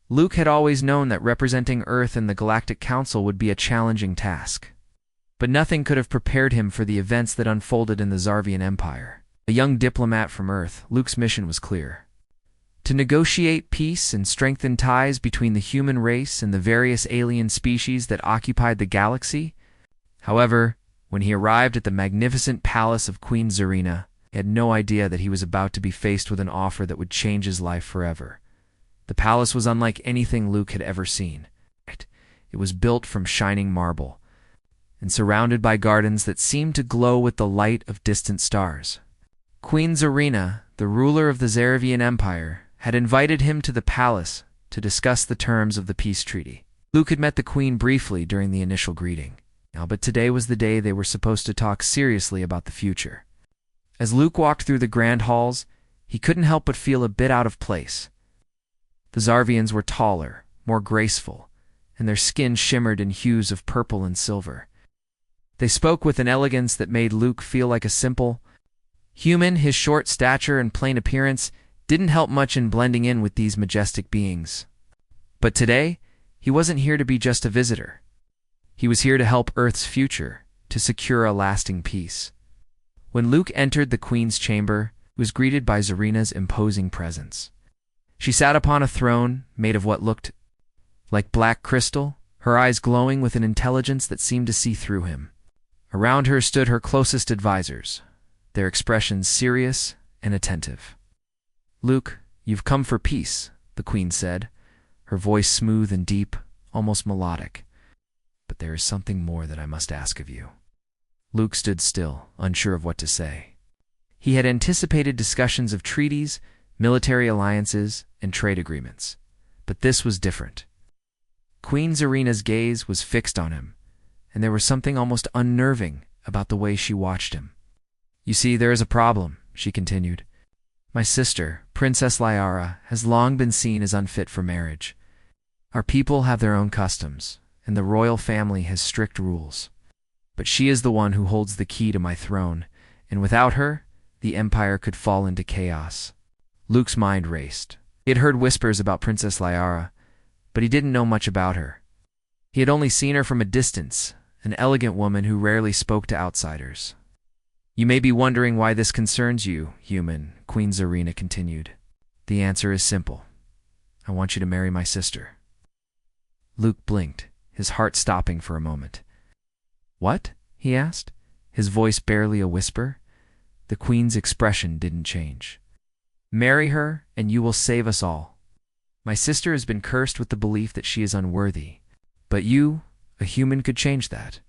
Luke had always known that representing Earth in the Galactic Council would be a challenging task. But nothing could have prepared him for the events that unfolded in the Zarvian Empire. A young diplomat from Earth, Luke's mission was clear: to negotiate peace and strengthen ties between the human race and the various alien species that occupied the galaxy. However, when he arrived at the magnificent palace of Queen Zarina, he had no idea that he was about to be faced with an offer that would change his life forever. The palace was unlike anything Luke had ever seen. It was built from shining marble and surrounded by gardens that seemed to glow with the light of distant stars. Queen Zarina, the ruler of the Zarvian Empire, had invited him to the palace to discuss the terms of the peace treaty. Luke had met the queen briefly during the initial greeting, but today was the day they were supposed to talk seriously about the future. As Luke walked through the grand halls, he couldn't help but feel a bit out of place. The Zarvians were taller, more graceful, and their skin shimmered in hues of purple and silver. They spoke with an elegance that made Luke feel like a simple human. His short stature and plain appearance didn't help much in blending in with these majestic beings. But today, he wasn't here to be just a visitor. He was here to help Earth's future, to secure a lasting peace. When Luke entered the Queen's chamber, he was greeted by Zarina's imposing presence. She sat upon a throne made of what looked like black crystal, her eyes glowing with an intelligence that seemed to see through him. Around her stood her closest advisors, their expressions serious and attentive. "Luke, you've come for peace," the Queen said, her voice smooth and deep, almost melodic. "But there is something more that I must ask of you." Luke stood still, unsure of what to say. He had anticipated discussions of treaties, military alliances, and trade agreements. But this was different. Queen Zarina's gaze was fixed on him, and there was something almost unnerving about the way she watched him. "You see, there is a problem," she continued. "My sister, Princess Liara, has long been seen as unfit for marriage. Our people have their own customs, and the royal family has strict rules. But she is the one who holds the key to my throne, and without her, the empire could fall into chaos." Luke's mind raced. He had heard whispers about Princess Liara, but he didn't know much about her. He had only seen her from a distance, an elegant woman who rarely spoke to outsiders. "You may be wondering why this concerns you, human," Queen Zarina continued. "The answer is simple. I want you to marry my sister." Luke blinked, his heart stopping for a moment. "What?" he asked, his voice barely a whisper. The Queen's expression didn't change. "Marry her, and you will save us all. My sister has been cursed with the belief that she is unworthy, but you, a human, could change that.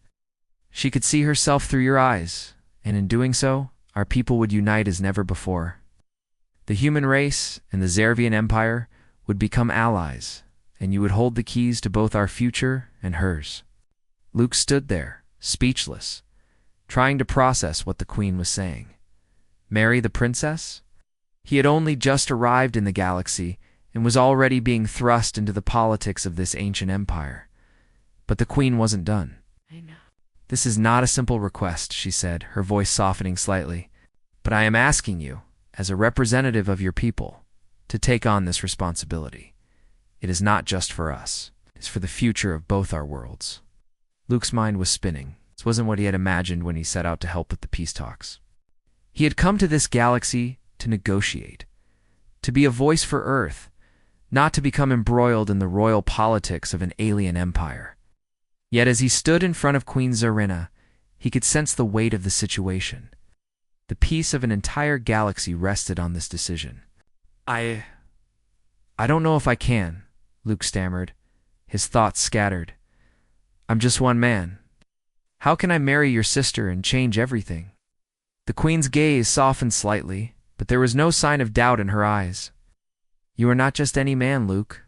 She could see herself through your eyes, and in doing so, our people would unite as never before. The human race and the Zarvian Empire would become allies, and you would hold the keys to both our future and hers." Luke stood there, speechless, trying to process what the Queen was saying. Marry the princess? He had only just arrived in the galaxy and was already being thrust into the politics of this ancient empire. But the Queen wasn't done. "I know." "This is not a simple request," she said, her voice softening slightly. "But I am asking you, as a representative of your people, to take on this responsibility. It is not just for us. It is for the future of both our worlds." Luke's mind was spinning. This wasn't what he had imagined when he set out to help with the peace talks. He had come to this galaxy to negotiate, to be a voice for Earth, not to become embroiled in the royal politics of an alien empire. Yet as he stood in front of Queen Zarina, he could sense the weight of the situation. The peace of an entire galaxy rested on this decision. I don't know if I can," Luke stammered, his thoughts scattered. "I'm just one man. How can I marry your sister and change everything?" The Queen's gaze softened slightly, but there was no sign of doubt in her eyes. "You are not just any man, Luke.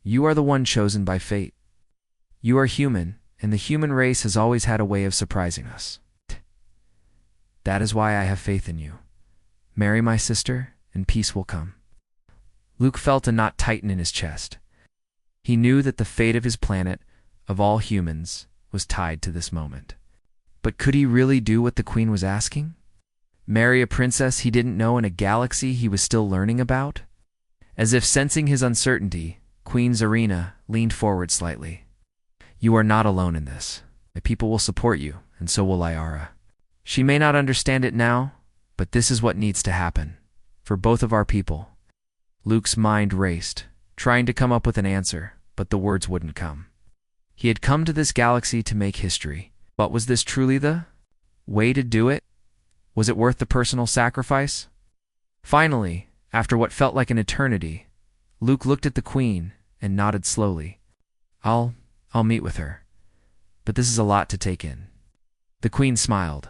You are the one chosen by fate. You are human, and the human race has always had a way of surprising us. That is why I have faith in you. Marry my sister, and peace will come." Luke felt a knot tighten in his chest. He knew that the fate of his planet, of all humans, was tied to this moment. But could he really do what the Queen was asking? Marry a princess he didn't know in a galaxy he was still learning about? As if sensing his uncertainty, Queen Zarina leaned forward slightly. You are not alone in this. My people will support you, and so will Liara. She may not understand it now, but this is what needs to happen. For both of our people. Luke's mind raced, trying to come up with an answer, but the words wouldn't come. He had come to this galaxy to make history. But was this truly the way to do it? Was it worth the personal sacrifice? Finally, after what felt like an eternity, Luke looked at the Queen and nodded slowly. I'll meet with her. But this is a lot to take in. The Queen smiled,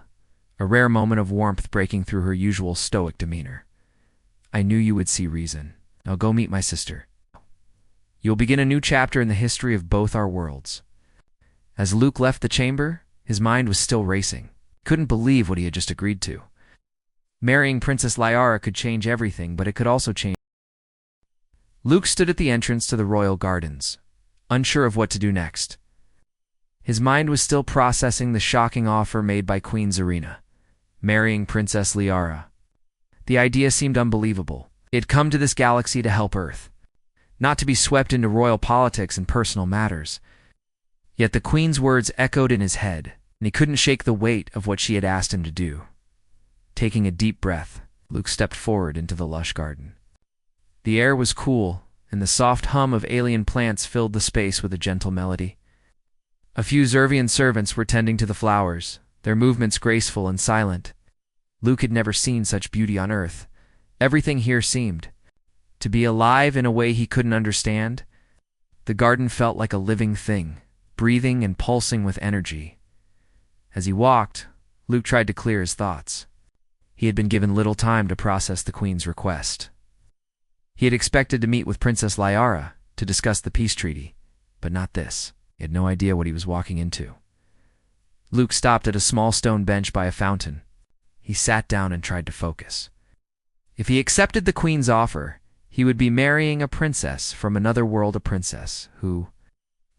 a rare moment of warmth breaking through her usual stoic demeanor. I knew you would see reason. Now go meet my sister. You'll begin a new chapter in the history of both our worlds. As Luke left the chamber, his mind was still racing. He couldn't believe what he had just agreed to. Marrying Princess Liara could change everything, but it could also change. Luke stood at the entrance to the royal gardens, unsure of what to do next. His mind was still processing the shocking offer made by Queen Zarina, marrying Princess Liara. The idea seemed unbelievable. He had come to this galaxy to help Earth, not to be swept into royal politics and personal matters. Yet the Queen's words echoed in his head, and he couldn't shake the weight of what she had asked him to do. Taking a deep breath, Luke stepped forward into the lush garden. The air was cool, and the soft hum of alien plants filled the space with a gentle melody. A few Zervian servants were tending to the flowers, their movements graceful and silent. Luke had never seen such beauty on Earth. Everything here seemed to be alive in a way he couldn't understand. The garden felt like a living thing, breathing and pulsing with energy. As he walked, Luke tried to clear his thoughts. He had been given little time to process the Queen's request. He had expected to meet with Princess Liara to discuss the peace treaty, but not this. He had no idea what he was walking into. Luke stopped at a small stone bench by a fountain. He sat down and tried to focus. If he accepted the Queen's offer, he would be marrying a princess from another world, a princess who,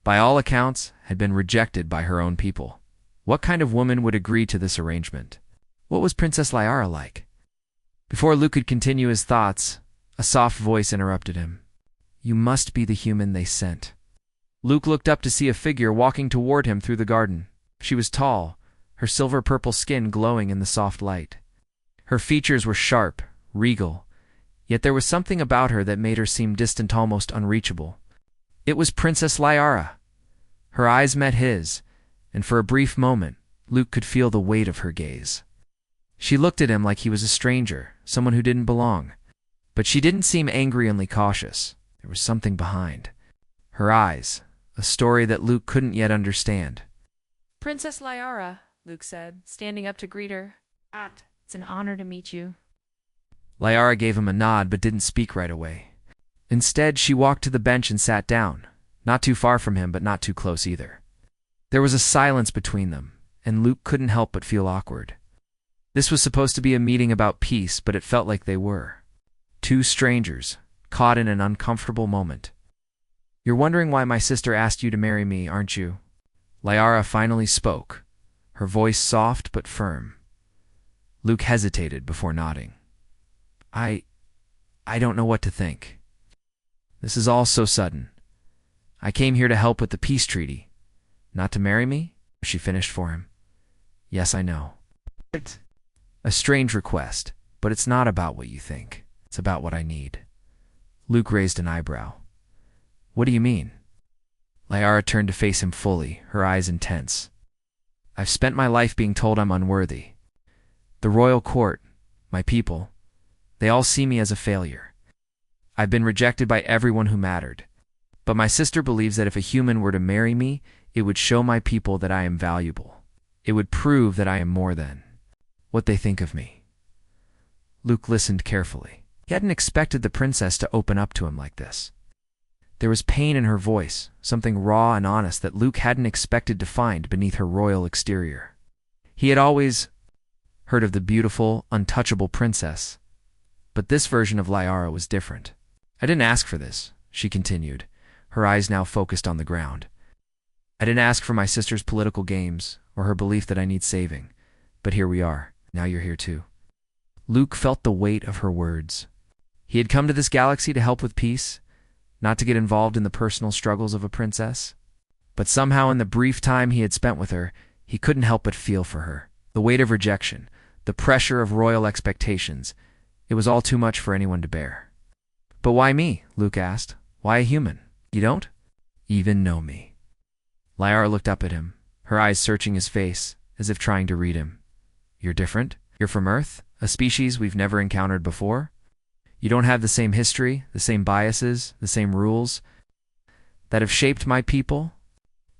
by all accounts, had been rejected by her own people. What kind of woman would agree to this arrangement? What was Princess Liara like? Before Luke could continue his thoughts, a soft voice interrupted him. You must be the human they sent. Luke looked up to see a figure walking toward him through the garden. She was tall, her silver-purple skin glowing in the soft light. Her features were sharp, regal, yet there was something about her that made her seem distant, almost unreachable. It was Princess Liara. Her eyes met his, and for a brief moment, Luke could feel the weight of her gaze. She looked at him like he was a stranger, someone who didn't belong. But she didn't seem angry, only cautious. There was something behind her eyes, a story that Luke couldn't yet understand. Princess Liara, Luke said, standing up to greet her. It's an honor to meet you. Liara gave him a nod but didn't speak right away. Instead, she walked to the bench and sat down, not too far from him but not too close either. There was a silence between them, and Luke couldn't help but feel awkward. This was supposed to be a meeting about peace, but it felt like they were. Two strangers, caught in an uncomfortable moment. You're wondering why my sister asked you to marry me, aren't you? Liara finally spoke, her voice soft but firm. Luke hesitated before nodding. I don't know what to think. This is all so sudden. I came here to help with the peace treaty. Not to marry me? She finished for him. Yes, I know. A strange request, but it's not about what you think. It's about what I need. Luke raised an eyebrow. What do you mean? Liara turned to face him fully, her eyes intense. I've spent my life being told I'm unworthy. The royal court, my people, they all see me as a failure. I've been rejected by everyone who mattered. But my sister believes that if a human were to marry me, it would show my people that I am valuable. It would prove that I am more than what they think of me. Luke listened carefully. He hadn't expected the princess to open up to him like this. There was pain in her voice, something raw and honest that Luke hadn't expected to find beneath her royal exterior. He had always heard of the beautiful, untouchable princess, but this version of Liara was different. I didn't ask for this, she continued, her eyes now focused on the ground. I didn't ask for my sister's political games or her belief that I need saving, but here we are. Now you're here too. Luke felt the weight of her words. He had come to this galaxy to help with peace, not to get involved in the personal struggles of a princess. But somehow in the brief time he had spent with her, he couldn't help but feel for her. The weight of rejection, the pressure of royal expectations, it was all too much for anyone to bear. "But why me?" Luke asked. "Why a human? You don't even know me." Liara looked up at him, her eyes searching his face, as if trying to read him. "You're different? You're from Earth, a species we've never encountered before? You don't have the same history, the same biases, the same rules that have shaped my people?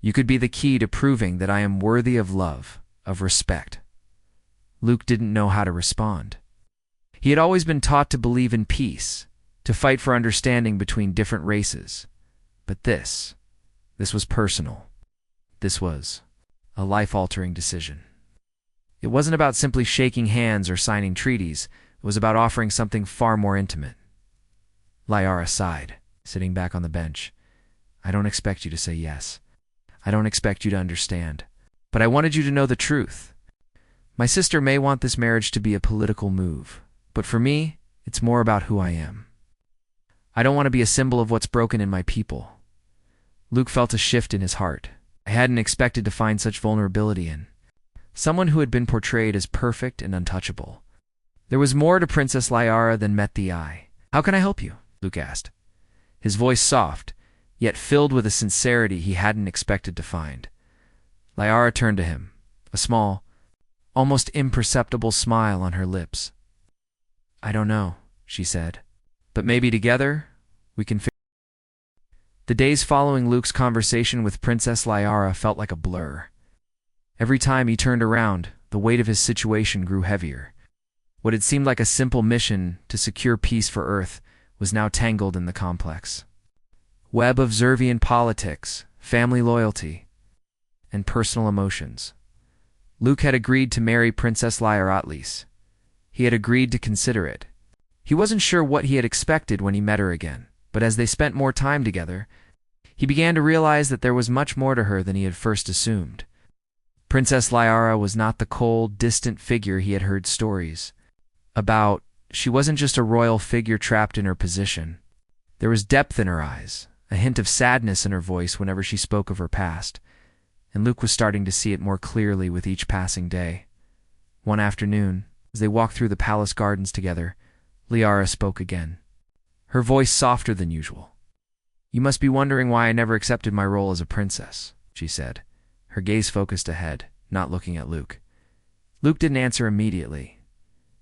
You could be the key to proving that I am worthy of love, of respect." Luke didn't know how to respond. He had always been taught to believe in peace, to fight for understanding between different races. But this was personal. This was a life-altering decision. It wasn't about simply shaking hands or signing treaties. It was about offering something far more intimate. Liara sighed, sitting back on the bench. "I don't expect you to say yes. I don't expect you to understand. But I wanted you to know the truth. My sister may want this marriage to be a political move, but for me, it's more about who I am. I don't want to be a symbol of what's broken in my people." Luke felt a shift in his heart. I hadn't expected to find such vulnerability in someone who had been portrayed as perfect and untouchable. There was more to Princess Liara than met the eye. "How can I help you?" Luke asked, his voice soft, yet filled with a sincerity he hadn't expected to find. Liara turned to him, a small, almost imperceptible smile on her lips. "I don't know," she said, "but maybe together we can figure." The days following Luke's conversation with Princess Liara felt like a blur. Every time he turned around, the weight of his situation grew heavier. What had seemed like a simple mission to secure peace for Earth was now tangled in the complex web of Zervian politics, family loyalty, and personal emotions. Luke had agreed to marry Princess Liara Atlis. He had agreed to consider it. He wasn't sure what he had expected when he met her again, but as they spent more time together, he began to realize that there was much more to her than he had first assumed. Princess Liara was not the cold, distant figure he had heard stories about. She wasn't just a royal figure trapped in her position. There was depth in her eyes, a hint of sadness in her voice whenever she spoke of her past, and Luke was starting to see it more clearly with each passing day. One afternoon, as they walked through the palace gardens together, Liara spoke again, her voice softer than usual. "You must be wondering why I never accepted my role as a princess," she said, her gaze focused ahead, not looking at Luke. Luke didn't answer immediately.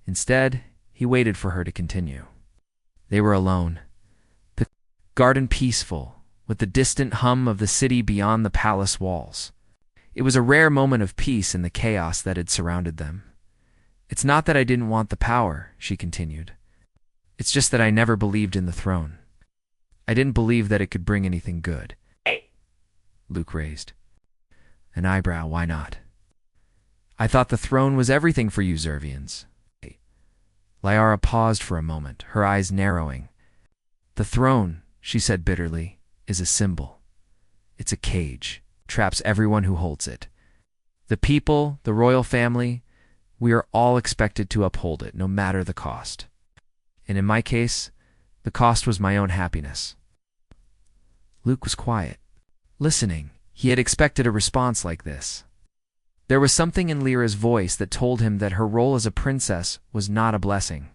Instead, he waited for her to continue. They were alone, the garden peaceful, with the distant hum of the city beyond the palace walls. It was a rare moment of peace in the chaos that had surrounded them. "It's not that I didn't want the power," she continued. "It's just that I never believed in the throne. I didn't believe that it could bring anything good." Luke raised an eyebrow. "Why not?" "I thought the throne was everything for you Zervians." Liara paused for a moment, her eyes narrowing. "The throne," she said bitterly, "is a symbol. It's a cage, traps everyone who holds it. The people, the royal family, we are all expected to uphold it, no matter the cost. And in my case, the cost was my own happiness." Luke was quiet, listening. He had expected a response like this. There was something in Lyra's voice that told him that her role as a princess was not a blessing.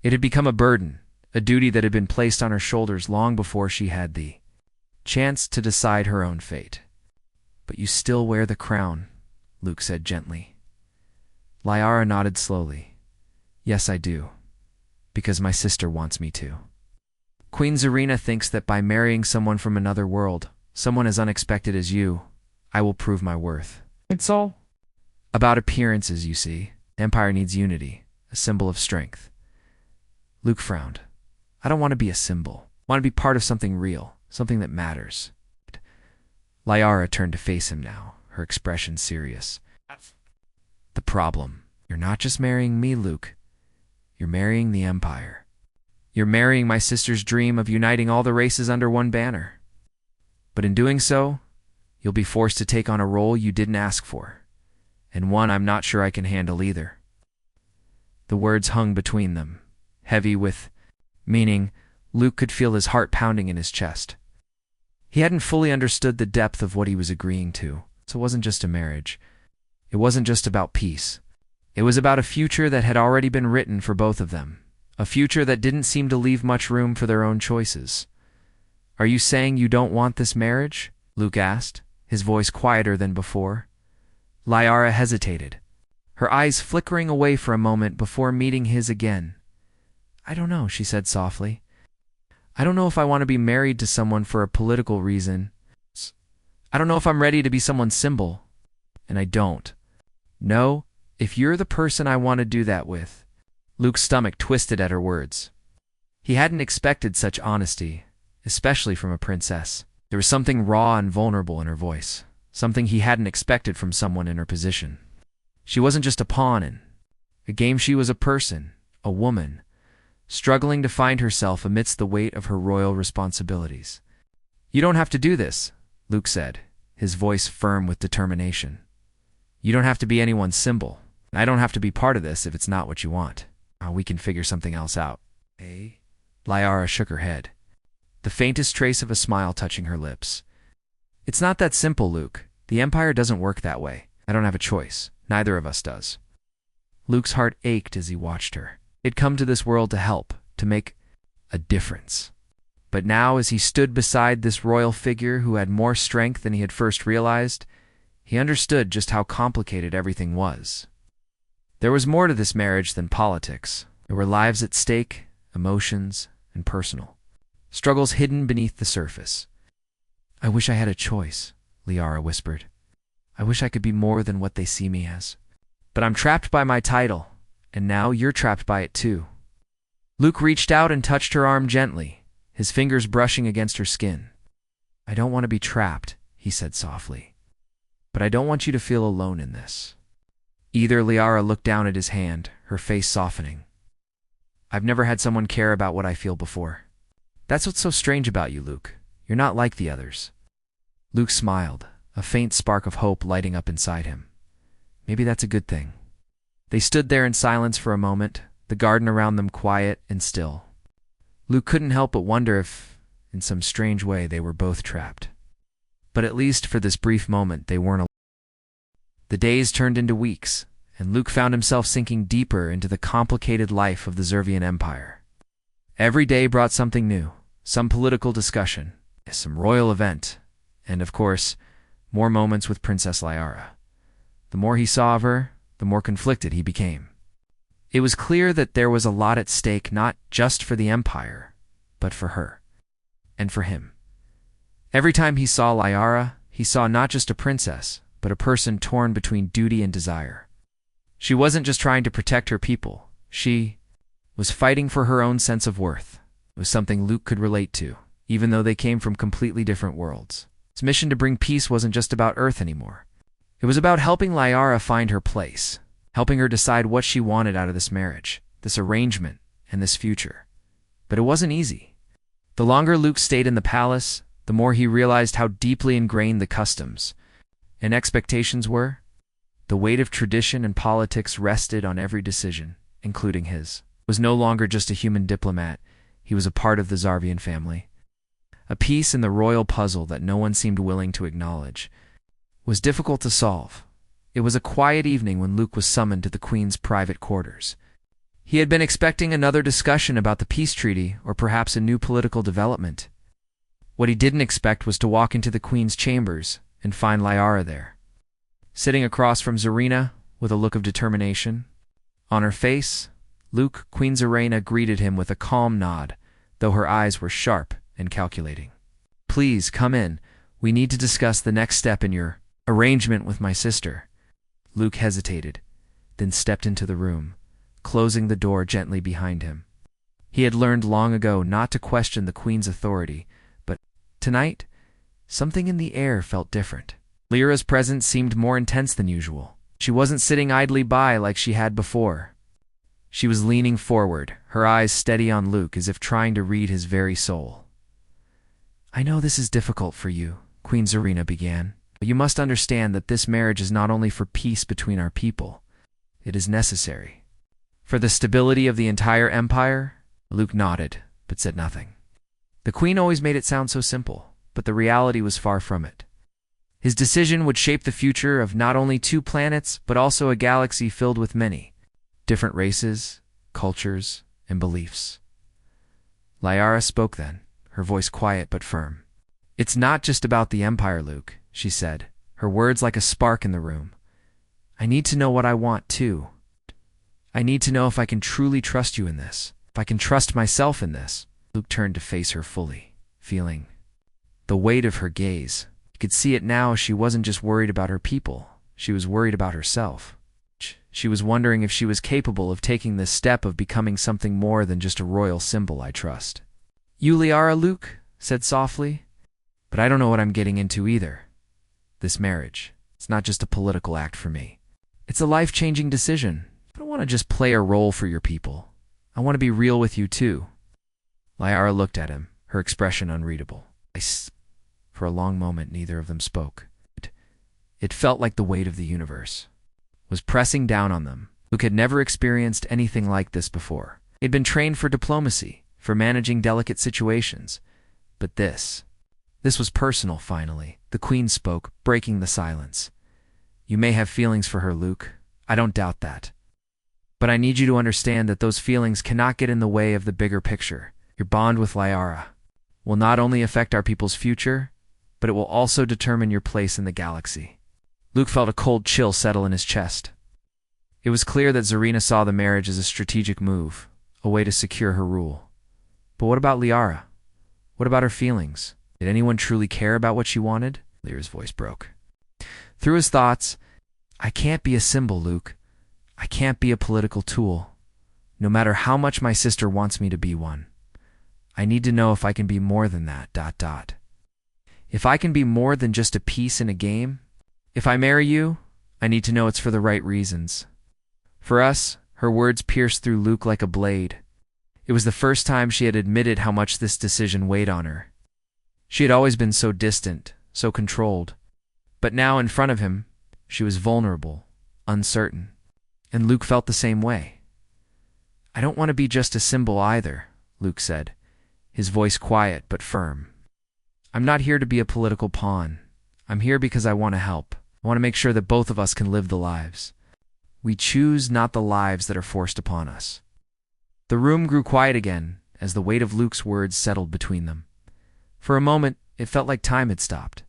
It had become a burden, a duty that had been placed on her shoulders long before she had the chance to decide her own fate. "But you still wear the crown," Luke said gently. Liara nodded slowly. "Yes, I do. Because my sister wants me to. Queen Zarina thinks that by marrying someone from another world, someone as unexpected as you, I will prove my worth. It's all about appearances, you see. The Empire needs unity, a symbol of strength." Luke frowned. "I don't want to be a symbol. I want to be part of something real, something that matters." Liara turned to face him now, her expression serious. "The problem. You're not just marrying me, Luke. You're marrying the Empire. You're marrying my sister's dream of uniting all the races under one banner. But in doing so, you'll be forced to take on a role you didn't ask for, and one I'm not sure I can handle either." The words hung between them, heavy with meaning. Luke could feel his heart pounding in his chest. He hadn't fully understood the depth of what he was agreeing to, so it wasn't just a marriage. It wasn't just about peace. It was about a future that had already been written for both of them, a future that didn't seem to leave much room for their own choices. "Are you saying you don't want this marriage?" Luke asked, his voice quieter than before. Liara hesitated, her eyes flickering away for a moment before meeting his again. "I don't know," she said softly. "I don't know if I want to be married to someone for a political reason. I don't know if I'm ready to be someone's symbol. And I don't know if you're the person I want to do that with." Luke's stomach twisted at her words. He hadn't expected such honesty, especially from a princess. There was something raw and vulnerable in her voice, something he hadn't expected from someone in her position. She wasn't just a pawn in a game, she was a person, a woman, struggling to find herself amidst the weight of her royal responsibilities. "You don't have to do this," Luke said, his voice firm with determination. "You don't have to be anyone's symbol. I don't have to be part of this if it's not what you want. We can figure something else out." "Eh?" Liara shook her head, the faintest trace of a smile touching her lips. "It's not that simple, Luke. The Empire doesn't work that way. I don't have a choice. Neither of us does." Luke's heart ached as he watched her. He'd come to this world to help, to make a difference. But now, as he stood beside this royal figure who had more strength than he had first realized, he understood just how complicated everything was. There was more to this marriage than politics. There were lives at stake, emotions, and personal struggles hidden beneath the surface. "I wish I had a choice," Liara whispered. "I wish I could be more than what they see me as. But I'm trapped by my title, and now you're trapped by it too." Luke reached out and touched her arm gently, his fingers brushing against her skin. "I don't want to be trapped," he said softly. "But I don't want you to feel alone in this." Liara looked down at his hand, her face softening. "I've never had someone care about what I feel before. That's what's so strange about you, Luke. You're not like the others." Luke smiled, a faint spark of hope lighting up inside him. Maybe that's a good thing. They stood there in silence for a moment, the garden around them quiet and still. Luke couldn't help but wonder if, in some strange way, they were both trapped. But at least for this brief moment, they weren't alone. The days turned into weeks, and Luke found himself sinking deeper into the complicated life of the Zervian Empire. Every day brought something new, some political discussion, some royal event, and, of course, more moments with Princess Liara. The more he saw of her, the more conflicted he became. It was clear that there was a lot at stake, not just for the Empire, but for her, and for him. Every time he saw Liara, he saw not just a princess, but a person torn between duty and desire. She wasn't just trying to protect her people. She was fighting for her own sense of worth. It was something Luke could relate to, even though they came from completely different worlds. His mission to bring peace wasn't just about Earth anymore. It was about helping Liara find her place, helping her decide what she wanted out of this marriage, this arrangement, and this future. But it wasn't easy. The longer Luke stayed in the palace, the more he realized how deeply ingrained the customs and expectations were. The weight of tradition and politics rested on every decision, including his. He was no longer just a human diplomat. He was a part of the Zarvian family. A piece in the royal puzzle that no one seemed willing to acknowledge. It was difficult to solve. It was a quiet evening when Luke was summoned to the Queen's private quarters. He had been expecting another discussion about the peace treaty or perhaps a new political development. What he didn't expect was to walk into the Queen's chambers and find Liara there, sitting across from Zarina with a look of determination. On her face, Luke, Queen Zarina greeted him with a calm nod, though her eyes were sharp and calculating. "Please, come in. We need to discuss the next step in your arrangement with my sister." Luke hesitated, then stepped into the room, closing the door gently behind him. He had learned long ago not to question the Queen's authority, but tonight, something in the air felt different. Lyra's presence seemed more intense than usual. She wasn't sitting idly by like she had before. She was leaning forward, her eyes steady on Luke as if trying to read his very soul. "I know this is difficult for you," Queen Zarina began, "but you must understand that this marriage is not only for peace between our people. It is necessary for the stability of the entire empire." Luke nodded, but said nothing. The Queen always made it sound so simple, but the reality was far from it. His decision would shape the future of not only 2 planets, but also a galaxy filled with many different races, cultures, and beliefs. Liara spoke then, her voice quiet but firm. "It's not just about the Empire, Luke," she said, her words like a spark in the room. "I need to know what I want, too. I need to know if I can truly trust you in this, if I can trust myself in this." Luke turned to face her fully, feeling the weight of her gaze. He could see it now. She wasn't just worried about her people. She was worried about herself. She was wondering if she was capable of taking this step of becoming something more than just a royal symbol. "I trust you, Liara," Luke said softly. "But I don't know what I'm getting into either. This marriage, it's not just a political act for me. It's a life-changing decision. I don't want to just play a role for your people. I want to be real with you, too." Liara looked at him, her expression unreadable. For a long moment, neither of them spoke. It felt like the weight of the universe was pressing down on them. Luke had never experienced anything like this before. He'd been trained for diplomacy, for managing delicate situations. But this was personal, finally. The Queen spoke, breaking the silence. "You may have feelings for her, Luke. I don't doubt that. But I need you to understand that those feelings cannot get in the way of the bigger picture. Your bond with Liara will not only affect our people's future, but it will also determine your place in the galaxy." Luke felt a cold chill settle in his chest. It was clear that Zarina saw the marriage as a strategic move, a way to secure her rule. But what about Liara? What about her feelings? Did anyone truly care about what she wanted? Lyra's voice broke. Through his thoughts, "I can't be a symbol, Luke. I can't be a political tool, no matter how much my sister wants me to be one. I need to know if I can be more than that, ... If I can be more than just a piece in a game. If I marry you, I need to know it's for the right reasons." For us, her words pierced through Luke like a blade. It was the first time she had admitted how much this decision weighed on her. She had always been so distant, so controlled. But now, in front of him, she was vulnerable, uncertain. And Luke felt the same way. "I don't want to be just a symbol either," Luke said, his voice quiet but firm. "I'm not here to be a political pawn. I'm here because I want to help. I want to make sure that both of us can live the lives we choose, not the lives that are forced upon us." The room grew quiet again as the weight of Luke's words settled between them. For a moment, it felt like time had stopped.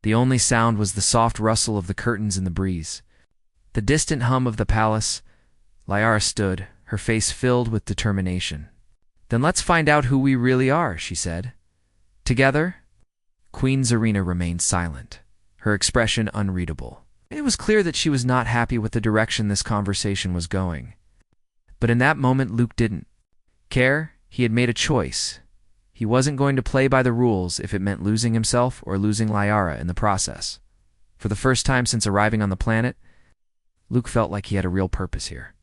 The only sound was the soft rustle of the curtains in the breeze. The distant hum of the palace. Liara stood, her face filled with determination. "Then let's find out who we really are," she said. "Together?" Queen Zarina remained silent, her expression unreadable. It was clear that she was not happy with the direction this conversation was going. But in that moment, Luke didn't care. He had made a choice. He wasn't going to play by the rules if it meant losing himself or losing Liara in the process. For the first time since arriving on the planet, Luke felt like he had a real purpose here.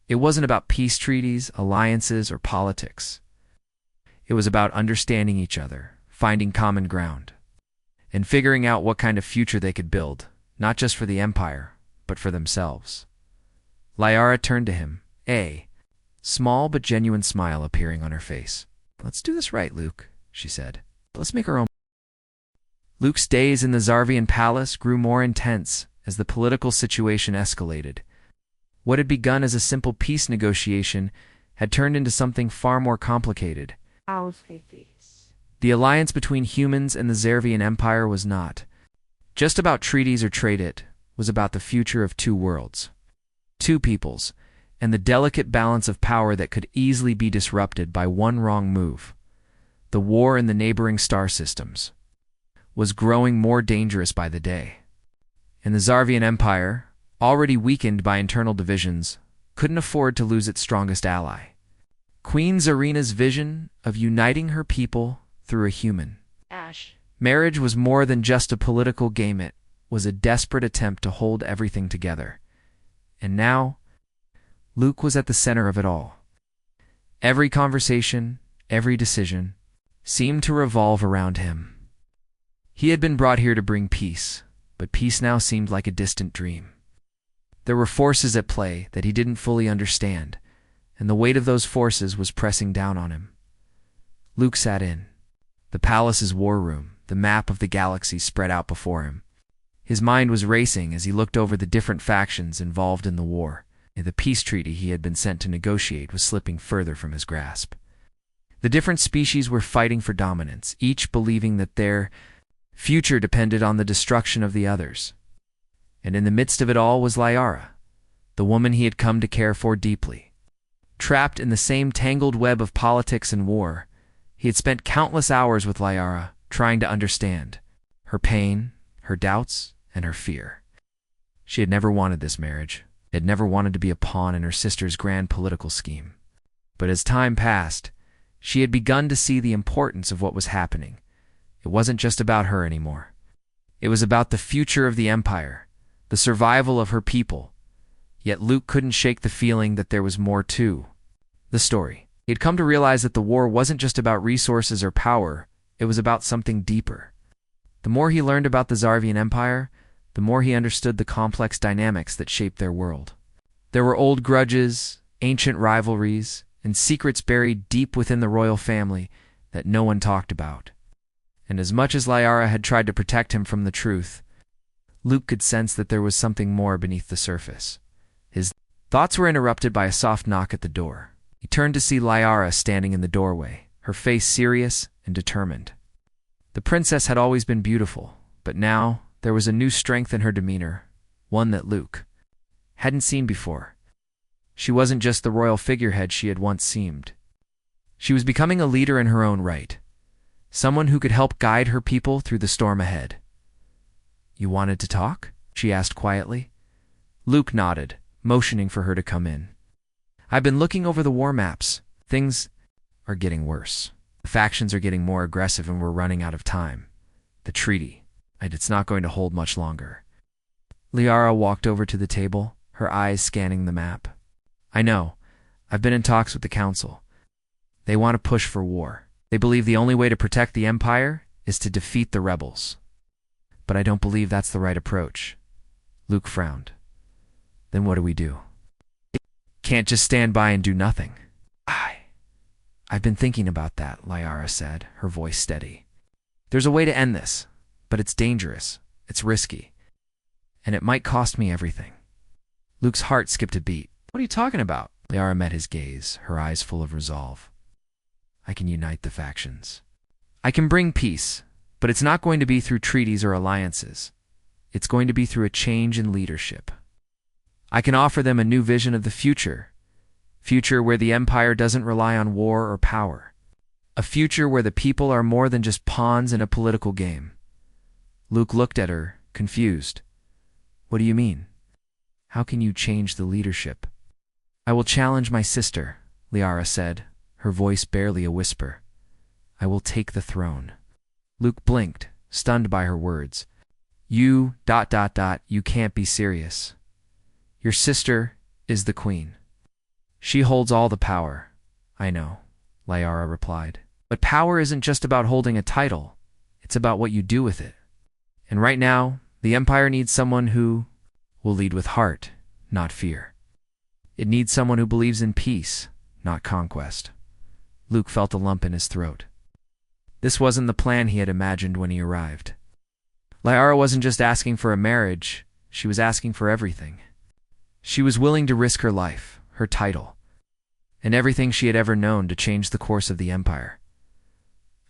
It wasn't about peace treaties, alliances, or politics. It was about understanding each other, finding common ground, and figuring out what kind of future they could build, not just for the Empire, but for themselves. Liara turned to him, a small but genuine smile appearing on her face. "Let's do this right, Luke," she said. "Let's make our own." Luke's days in the Zarvian palace grew more intense as the political situation escalated. What had begun as a simple peace negotiation had turned into something far more complicated. The alliance between humans and the Zarvian Empire was not just about treaties or trade. It was about the future of 2 worlds, 2 peoples, and the delicate balance of power that could easily be disrupted by one wrong move. The war in the neighboring star systems was growing more dangerous by the day. And the Zarvian Empire, already weakened by internal divisions, couldn't afford to lose its strongest ally. Queen Zarina's vision of uniting her people through a human marriage was more than just a political game. It was a desperate attempt to hold everything together. And now, Luke was at the center of it all. Every conversation, every decision, seemed to revolve around him. He had been brought here to bring peace, but peace now seemed like a distant dream. There were forces at play that he didn't fully understand, and the weight of those forces was pressing down on him. Luke sat in, The palace's war room, the map of the galaxy spread out before him. His mind was racing as he looked over the different factions involved in the war. The peace treaty he had been sent to negotiate was slipping further from his grasp. The different species were fighting for dominance, each believing that their future depended on the destruction of the others. And in the midst of it all was Liara, the woman he had come to care for deeply. Trapped in the same tangled web of politics and war, he had spent countless hours with Liara, trying to understand her pain, her doubts, and her fear. She had never wanted this marriage, had never wanted to be a pawn in her sister's grand political scheme. But as time passed, she had begun to see the importance of what was happening. It wasn't just about her anymore. It was about the future of the Empire, the survival of her people. Yet Luke couldn't shake the feeling that there was more to the story. He had come to realize that the war wasn't just about resources or power, it was about something deeper. The more he learned about the Zarvian Empire, the more he understood the complex dynamics that shaped their world. There were old grudges, ancient rivalries, and secrets buried deep within the royal family that no one talked about. And as much as Liara had tried to protect him from the truth, Luke could sense that there was something more beneath the surface. His thoughts were interrupted by a soft knock at the door. He turned to see Liara standing in the doorway, her face serious and determined. The princess had always been beautiful, but now there was a new strength in her demeanor, one that Luke hadn't seen before. She wasn't just the royal figurehead she had once seemed. She was becoming a leader in her own right, someone who could help guide her people through the storm ahead. "You wanted to talk?" she asked quietly. Luke nodded, motioning for her to come in. "I've been looking over the war maps. Things are getting worse. The factions are getting more aggressive and we're running out of time. The treaty, it's not going to hold much longer." Liara walked over to the table, her eyes scanning the map. "I know. I've been in talks with the council. They want to push for war. They believe the only way to protect the Empire is to defeat the rebels. But I don't believe that's the right approach." Luke frowned. "Then what do we do?" "Can't just stand by and do nothing." I've been thinking about that," Liara said, her voice steady. "There's a way to end this, but it's dangerous, it's risky, and it might cost me everything." Luke's heart skipped a beat. "What are you talking about?" Liara met his gaze, her eyes full of resolve. "I can unite the factions. I can bring peace, but it's not going to be through treaties or alliances. It's going to be through a change in leadership. I can offer them a new vision of the future where the Empire doesn't rely on war or power. A future where the people are more than just pawns in a political game." Luke looked at her, confused. "What do you mean? How can you change the leadership?" "I will challenge my sister," Liara said, her voice barely a whisper. "I will take the throne." Luke blinked, stunned by her words. You can't be serious. Your sister is the queen. She holds all the power." "I know," Liara replied. "But power isn't just about holding a title. It's about what you do with it. And right now, the Empire needs someone who will lead with heart, not fear. It needs someone who believes in peace, not conquest." Luke felt a lump in his throat. This wasn't the plan he had imagined when he arrived. Liara wasn't just asking for a marriage, she was asking for everything. She was willing to risk her life, her title, and everything she had ever known to change the course of the Empire.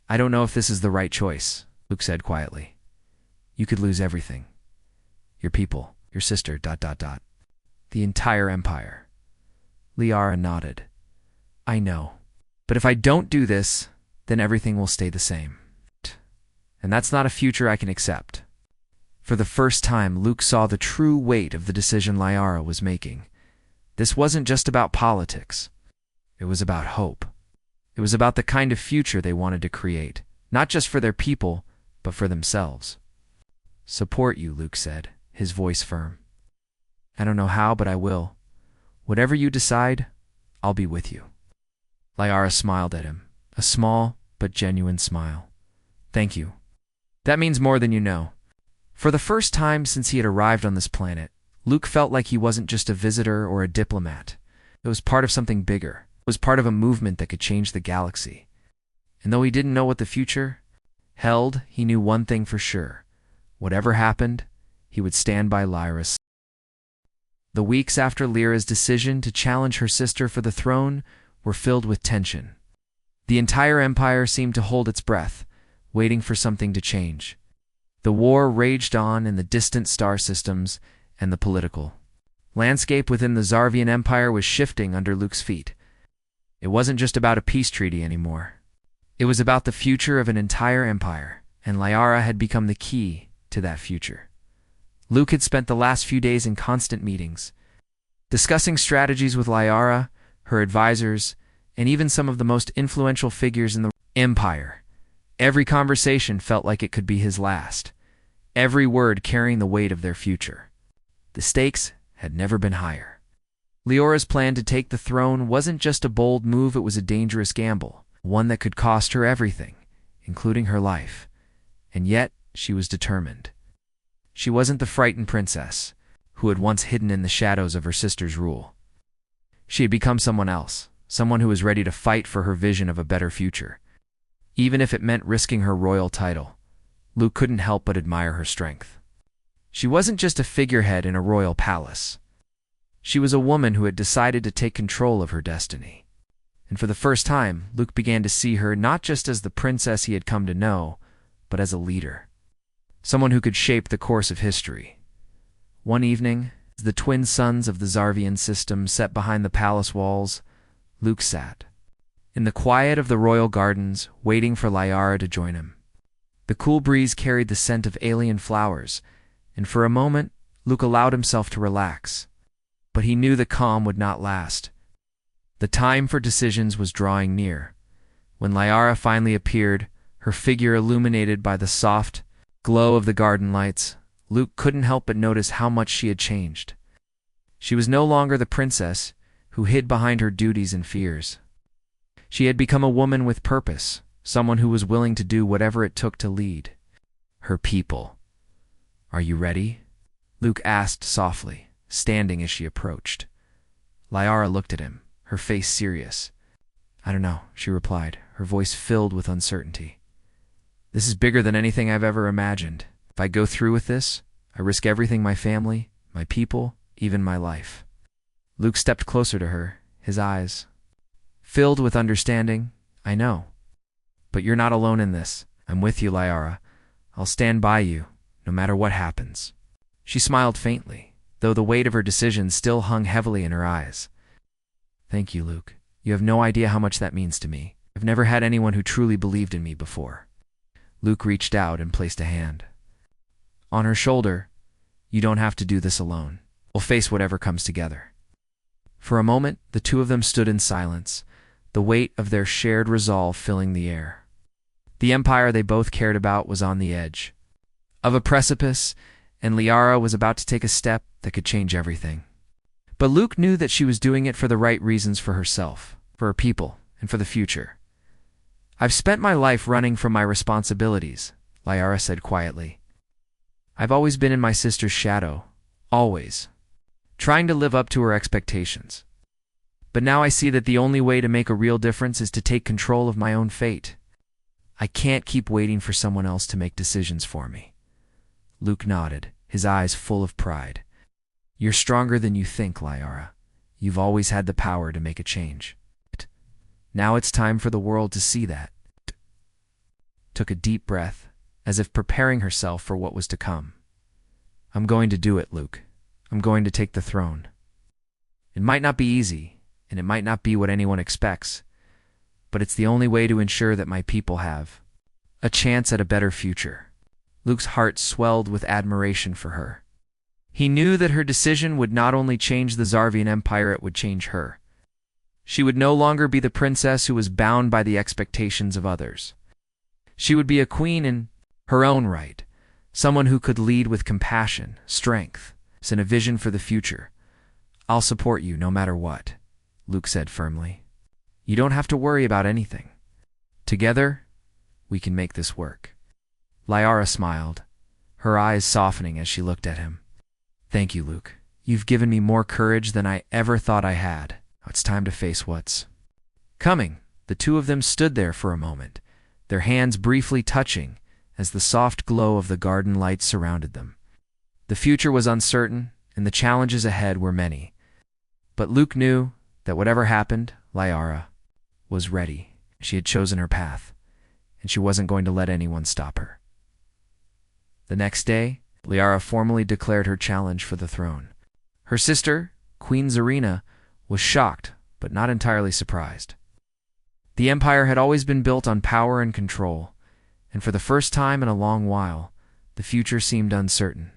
"I don't know if this is the right choice," Luke said quietly. "You could lose everything. Your people, your sister, the entire Empire." Liara nodded. "I know. But if I don't do this, then everything will stay the same. And that's not a future I can accept." For the first time, Luke saw the true weight of the decision Liara was making. This wasn't just about politics. It was about hope. It was about the kind of future they wanted to create, not just for their people, but for themselves. "Support you," Luke said, his voice firm. "I don't know how, but I will. Whatever you decide, I'll be with you." Liara smiled at him, a small but genuine smile. "Thank you. That means more than you know." For the first time since he had arrived on this planet, Luke felt like he wasn't just a visitor or a diplomat. It was part of something bigger. It was part of a movement that could change the galaxy. And though he didn't know what the future held, he knew one thing for sure. Whatever happened, he would stand by Lyra's. The weeks after Lyra's decision to challenge her sister for the throne were filled with tension. The entire empire seemed to hold its breath, waiting for something to change. The war raged on in the distant star systems, and the political landscape within the Zarvian Empire was shifting under Luke's feet. It wasn't just about a peace treaty anymore. It was about the future of an entire empire, and Lyra had become the key to that future. Luke had spent the last few days in constant meetings, discussing strategies with Lyra, her advisors, and even some of the most influential figures in the empire. Every conversation felt like it could be his last, every word carrying the weight of their future. The stakes had never been higher. Lyra's plan to take the throne wasn't just a bold move, it was a dangerous gamble, one that could cost her everything, including her life. And yet, she was determined. She wasn't the frightened princess, who had once hidden in the shadows of her sister's rule. She had become someone else, someone who was ready to fight for her vision of a better future. Even if it meant risking her royal title, Luke couldn't help but admire her strength. She wasn't just a figurehead in a royal palace. She was a woman who had decided to take control of her destiny. And for the first time, Luke began to see her not just as the princess he had come to know, but as a leader. Someone who could shape the course of history. One evening, as the twin suns of the Zarvian system sat behind the palace walls, Luke sat in the quiet of the royal gardens, waiting for Lyra to join him. The cool breeze carried the scent of alien flowers, and for a moment, Luke allowed himself to relax. But he knew the calm would not last. The time for decisions was drawing near. When Lyra finally appeared, her figure illuminated by the soft glow of the garden lights, Luke couldn't help but notice how much she had changed. She was no longer the princess who hid behind her duties and fears. She had become a woman with purpose, someone who was willing to do whatever it took to lead her people. "Are you ready?" Luke asked softly, standing as she approached. Lyra looked at him, her face serious. "I don't know," she replied, her voice filled with uncertainty. "This is bigger than anything I've ever imagined. If I go through with this, I risk everything: my family, my people, even my life." Luke stepped closer to her, his eyes filled with understanding. "I know. But you're not alone in this. I'm with you, Lyra. I'll stand by you, no matter what happens." She smiled faintly, though the weight of her decision still hung heavily in her eyes. "Thank you, Luke. You have no idea how much that means to me. I've never had anyone who truly believed in me before." Luke reached out and placed a hand on her shoulder. "You don't have to do this alone. We'll face whatever comes together." For a moment, the two of them stood in silence, the weight of their shared resolve filling the air. The empire they both cared about was on the edge of a precipice, and Lyra was about to take a step that could change everything. But Luke knew that she was doing it for the right reasons, for herself, for her people, and for the future. "I've spent my life running from my responsibilities," Lyra said quietly. "I've always been in my sister's shadow, always, trying to live up to her expectations. But now I see that the only way to make a real difference is to take control of my own fate. I can't keep waiting for someone else to make decisions for me." Luke nodded, his eyes full of pride. "You're stronger than you think, Lyra. You've always had the power to make a change. Now it's time for the world to see that." Took a deep breath, as if preparing herself for what was to come. "I'm going to do it, Luke. I'm going to take the throne. It might not be easy, and it might not be what anyone expects, but it's the only way to ensure that my people have a chance at a better future." Luke's heart swelled with admiration for her. He knew that her decision would not only change the Zarvian Empire, it would change her. She would no longer be the princess who was bound by the expectations of others. She would be a queen in her own right, someone who could lead with compassion, strength, and a vision for the future. "I'll support you no matter what," Luke said firmly. "You don't have to worry about anything. Together, we can make this work." Lyra smiled, her eyes softening as she looked at him. "Thank you, Luke. You've given me more courage than I ever thought I had. Now it's time to face what's coming." The two of them stood there for a moment, their hands briefly touching, as the soft glow of the garden lights surrounded them. The future was uncertain, and the challenges ahead were many. But Luke knew that whatever happened, Liara was ready. She had chosen her path, and she wasn't going to let anyone stop her. The next day, Liara formally declared her challenge for the throne. Her sister, Queen Zarina, was shocked, but not entirely surprised. The empire had always been built on power and control, and for the first time in a long while, the future seemed uncertain.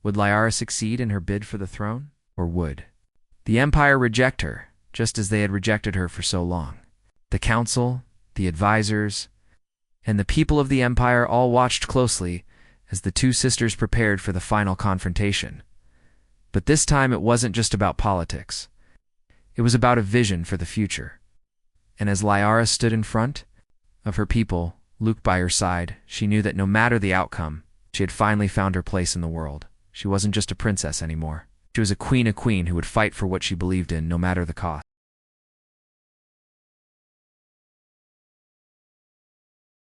Would Liara succeed in her bid for the throne, or would the empire reject her, just as they had rejected her for so long? The council, the advisors, and the people of the empire all watched closely as the two sisters prepared for the final confrontation. But this time it wasn't just about politics. It was about a vision for the future. And as Liara stood in front of her people, Luke by her side, she knew that no matter the outcome, she had finally found her place in the world. She wasn't just a princess anymore. She was a queen who would fight for what she believed in, no matter the cost.